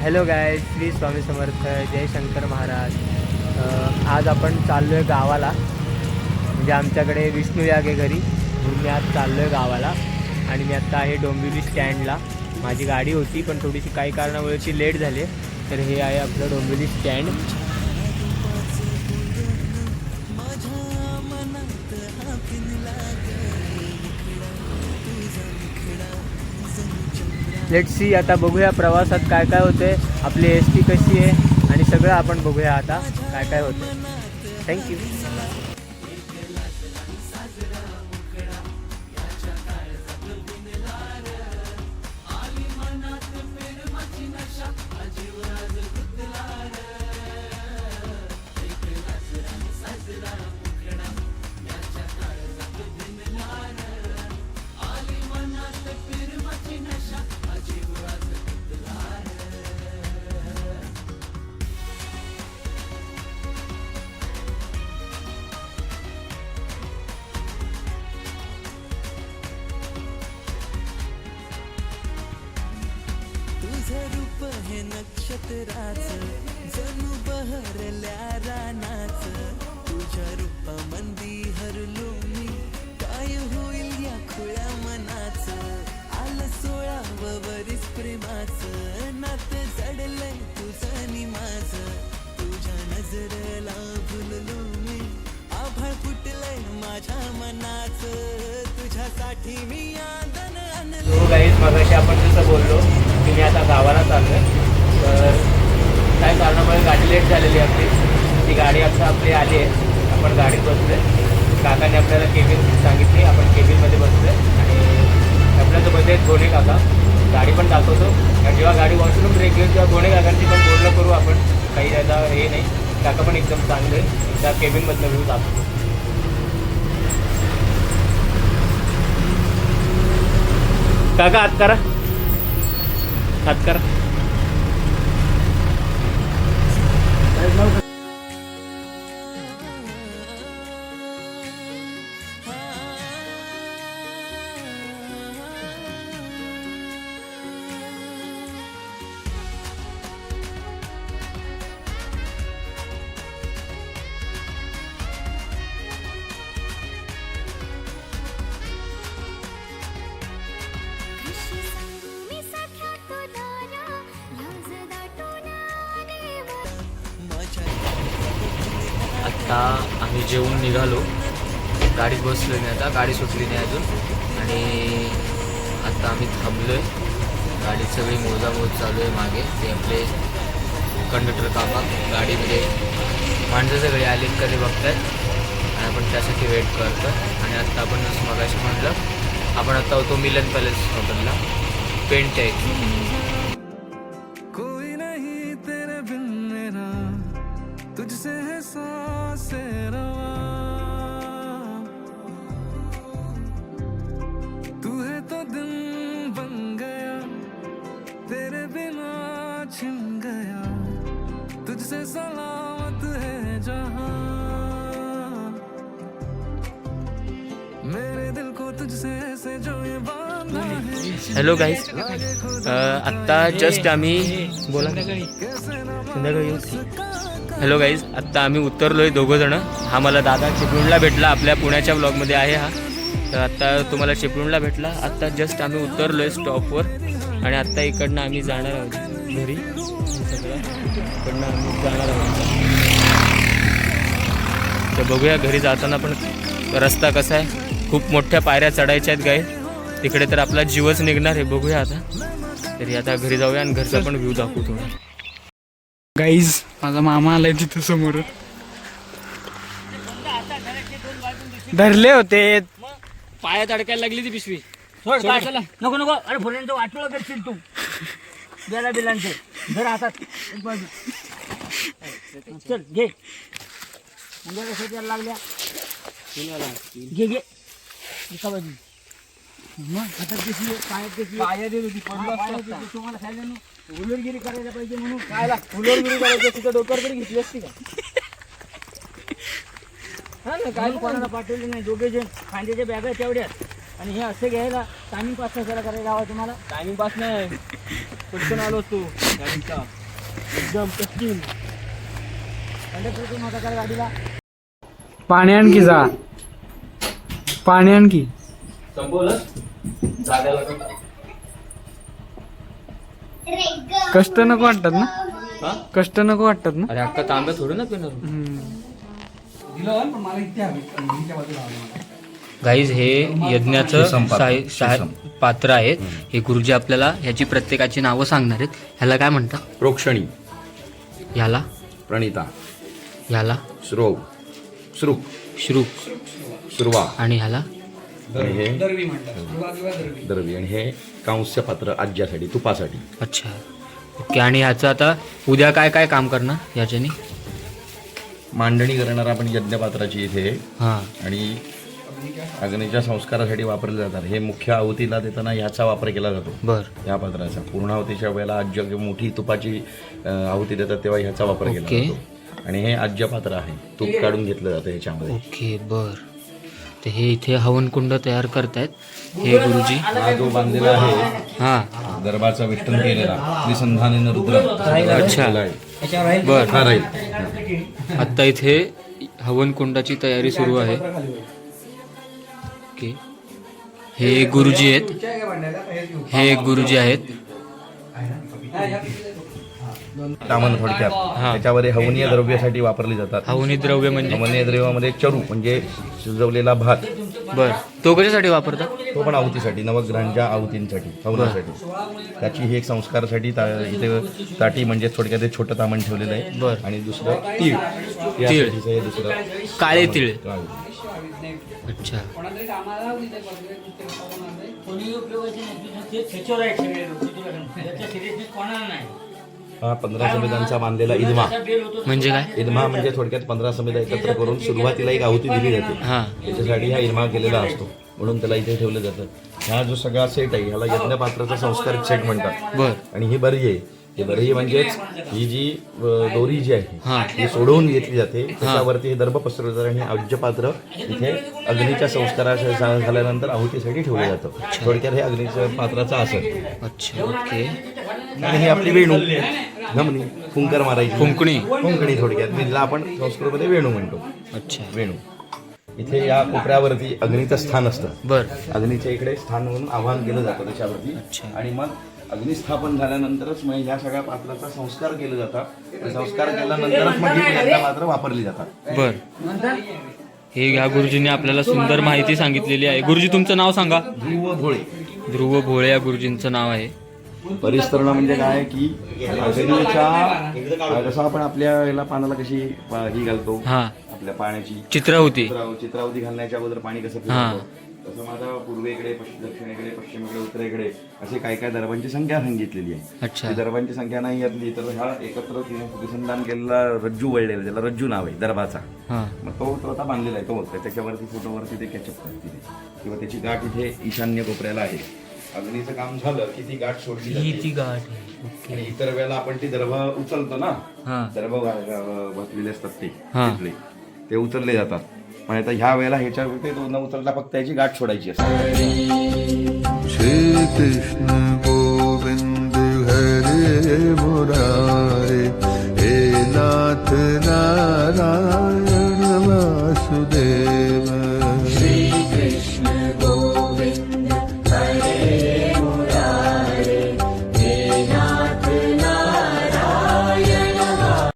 Hello गाय, श्री स्वामी समर्थ, जय शंकर महाराज. आज आपण चाललो आहे गावाला. म्हणजे आमच्याकडे विष्णू याग आहे घरी, म्हणून मी आज चाललो आहे गावाला. आणि मी आत्ता आहे डोंबिवली स्टँडला. माझी गाडी होती पण थोडीशी काही कारणामुळे ती लेट झाली. तर हे आहे आपलं डोंबिवली स्टँड. लेट्स सी, आता बघूया प्रवासात काय काय होते, आपली एस टी कशी आहे आणि सगळं आपण बघूया आता काय काय होतं. थँक्यू. रूप हे नक्षत्राचं जणू बहरल्या रानाचं. तुझ्या रूपामंदी हरलो मी, काय होईल या खुळ्या मनाचं. आलं 16 वरीस प्रेमाचं नातं जडलंय तुझं नि माझं. तुझ्या नजरेला भुललो मी, आभाळ फुटलंय माझ्या मनाचं. तुझ्यासाठी मी आदन आणलं. हो गाईज, मगाशी आपण जसं बोललो की मी आता गावाला चाललो आहे. तर काय कारणामुळे गाडी लेट झालेली आपली. ती गाडी आता आपली आली आहे, आपण गाडीत बसलो आहे. काकाने आपल्याला केबिन सांगितली, आपण केबिनमध्ये बसलो आहे. आणि आपल्यासोबत आहेत गोणे काका. गाडी पण दाखवतो, आणि जेव्हा गाडी वॉशरूम ब्रेक घेऊन तेव्हा गोणे काकांची पण बोलणं करू आपण. काही त्याचा हे नाही, काका पण एकदम चांगले. त्या केबिनमधनं व्ह्यू दाखवतो. काका हात करा, हात करा. आता आम्ही जेवून निघालो, गाडीत बसलो नाही, आता गाडी सुटली नाही अजून. आणि आता आम्ही थांबलो आहे. गाडीत सगळी मोजामोज चालू आहे मागे. ते आपले कंडक्टर काका गाडीमध्ये माणसं सगळे आलेत का ते बघतायत, आणि आपण त्यासाठी वेट करतो. आणि आत्ता आपण जसं मगाशी म्हटलं, आपण आता होतो मिलन पॅलेस हॉटेलला. पेंट आहे. तुझसे है सांसें रवा, तू है तो दिन बन गया, तेरे बिना छिन गया. तुझसे सलामत है जहां, मेरे दिल को तुझसे ऐसे जो ये बांधा है. हॅलो गाईज, आत्ता जस्ट आम्ही बोला संध्याकाळी. हॅलो गाईज, आत्ता आम्ही उतरलो आहे दोघंजणं. हा मला दादा चिपळूणला भेटला, आपल्या पुण्याच्या ब्लॉगमध्ये आहे हा. तर आत्ता तुम्हाला चिपळूणला भेटला. आत्ता जस्ट आम्ही उतरलो आहे स्टॉपवर, आणि आत्ता इकडनं आम्ही जाणार आहोत घरी. सगळं इकडनं आम्ही जाणार आहोत. तर बघूया घरी जाताना पण रस्ता कसा आहे. खूप मोठ्या पायऱ्या चढायच्या आहेत गाई, तिकडे तर आपला जीवच निघणार आहे. बघूया आता. तरी आता घरी जाऊया आणि घरचा पण व्ह्यू दाखवू थोडा. गाईज, माझा मामा आलाय तिथं समोर. धरले होते, पायात अडकायला लागली ती पिशवी. नको नको, अरे फुलांचं वाटलं करशील तू. बेला बिलांचे धर हातात. चल घे, लागल्या घे घे. मग हातात पिशवी, पायात पिशवी. पाया देत होती, तुम्हाला खायला ना उलरगिरी करायला पाहिजे म्हणून. काय उलरगिरी करायचं, तिथं डोक्यावर तरी घेतली असती का? हा ना, काय कोणाला पाठवलं नाही. दोघे जण खांद्याच्या बॅगा तेवढ्यात. आणि हे असे घ्यायला टायमिंग पास कशाला करायला हवा तुम्हाला? टायमिंग पास नाही, पटकन आलो असतो गाडीचा एकदम पटकन. कंडक्टर नव्हता का गाडीला? पाणी आणखी जा, पाणी आणखी. संपवलं कष्ट नको वाटतात ना, हा? कष्ट नको वाटतात ना. अरे अक्का तांब्या थोडं ना पिणार. गाईज हे यज्ञाचं पात्र आहेत. हे गुरुजी आपल्याला ह्याची प्रत्येकाची नावं सांगणार आहेत. ह्याला काय म्हणतात? प्रोक्षणी, ह्याला, प्रणिता, ह्याला श्रोव, श्रुक, श्रुक, श्रुवा आणि ह्याला आणि हे दरवी आणि हे कांस्य पात्र आज्यासाठी, तुपासाठी. अच्छा ओके. आणि ह्याचं आता उद्या काय काय काम करणार ह्याच्यानी? मांडणी करणार आपण यज्ञपात्राची इथे. हां आणि अग्नीच्या संस्कारासाठी वापरले जातात. हे मुख्य आहुतीला देताना ह्याचा वापर केला जातो, बर. या पात्राचा. पूर्णाहुतीच्या वेळेला आज्य किंवा मोठी तुपाची आहुती देतात तेव्हा ह्याचा वापर केला ओके. जातो. आणि हे आज्य पात्र आहे, तूप काढून घेतलं जातं ह्याच्यामध्ये. ओके बर. तर हे इथे हवनकुंड तयार करतायत हे गुरुजी. हा जो बांधलेला आहे हां दरबारचा विष्टन केलेला त्रिसंधानेनं रुद्र. अच्छा. बर. हा राहील. आत्ता इथे हवनकुंडाची तयारी सुरू आहे. ओके. हे गुरुजी आहेत, हे गुरुजी आहेत. तामन थोडक्यात त्याच्यावर हवनीय द्रव्यासाठी वापरली जातात. हवनी द्रव्य म्हणजे? हवनीय द्रव्यामध्ये चरू म्हणजे शिजवलेला भात. बर. तो कशासाठी वापरतात? तो पण आहुतीसाठी, नवग्रहांच्या आहुतींसाठी, हवनासाठी. त्याची ही एक संस्कारासाठी इथे ताटी म्हणजे थोडक्यात एक छोटं तामण ठेवलेलं आहे. बर. आणि दुसरं तीळ, यासाठीचं हे दुसरं काळे तीळ. काळे. अच्छा. हा 15 समिधांचा बांधलेला इदमा. म्हणजे काय? इदमा म्हणजे थोडक्यात 15 समिधा एकत्र करून सुरुवातीला एक आहुती दिली जाते. हां. त्याच्यासाठी हा इदमा केलेला असतो, म्हणून त्याला इथे ठेवलं जातं. हा जो सगळा सेट आहे ह्याला यज्ञपात्राचा संस्कारिक सेट म्हणतात. बर. आणि ही बरी आहे. ही बरी म्हणजेच ही जी दोरी जी आहे हां. ही सोडवून घेतली जाते, त्याच्यावरती हे दर्भ पसरवलं जातं आणि आज्यपात्र इथे अग्नीच्या संस्काराच्या झाल्यानंतर आहुतीसाठी ठेवलं जातं. थोडक्यात हे अग्नीच्या पात्राचं असं. अच्छा ओके. आणि ही आपली वेणू, घमणी, फुंकर मारायची कुंकणी. कुंकणी थोडक्यात जिला आपण संस्कृतमध्ये वेणू म्हणतो. अच्छा. वेणू. इथे या कोपऱ्यावरती अग्नीचं स्थान असतं. बर. अग्नीच्या इकडे स्थान म्हणून आवाहन केलं जातं त्याच्यावरती. अच्छा. आणि मग अग्निस्थापन झाल्यानंतरच मग ह्या सगळ्या पात्राचा संस्कार केले जातात. संस्कार केल्यानंतरच मग ही यज्ञ पात्र वापरली जातात. बर. हे ह्या गुरुजींनी आपल्याला सुंदर माहिती सांगितलेली आहे. गुरुजी तुमचं नाव सांगा. ध्रुव भोळे. ध्रुव भोळे या गुरुजींचं नाव आहे. परिस्तरण म्हणजे काय की अग्नीच्या जसं आपण आपल्या याला पानाला कशी ही घालतो, हां. आपल्या पाण्याची चित्राहुती. चित्रावती घालण्याच्या अगोदर पाणी कसं हां. फिरवतो, तसं माझा पूर्वेकडे, दक्षिणेकडे, पश्चिमेकडे, उत्तरेकडे असे काय काय दरबांची संख्या सांगितलेली आहे. अच्छा. ती दरबांची संख्या नाही यातली तर हा एकत्र विसंधान केलेला रज्जू वळलेला, त्याला रज्जू नाव आहे दरबाचा. हां. मग तो आता बांधलेला आहे, तो त्याच्यावरती फोटोवरती ते कॅचअप करते किंवा त्याची गाठ इथे ईशान्य कोपऱ्याला आहे. अग्नीचं काम झालं की ती गाठ सोडली ही जाते. ती गाठ आहे. ओके. आणि इतर वेळेला आपण ती दर्भ उचलतो ना, हां. दर्भ बसलेले असतात ते हां. तिथले, ते उचलले जातात. पण आता ह्या वेळेला ह्याच्या न उचलता फक्त याची गाठ सोडायची असते. श्री कृष्ण गोविंद हरे मुरारे हे नाथ नारायण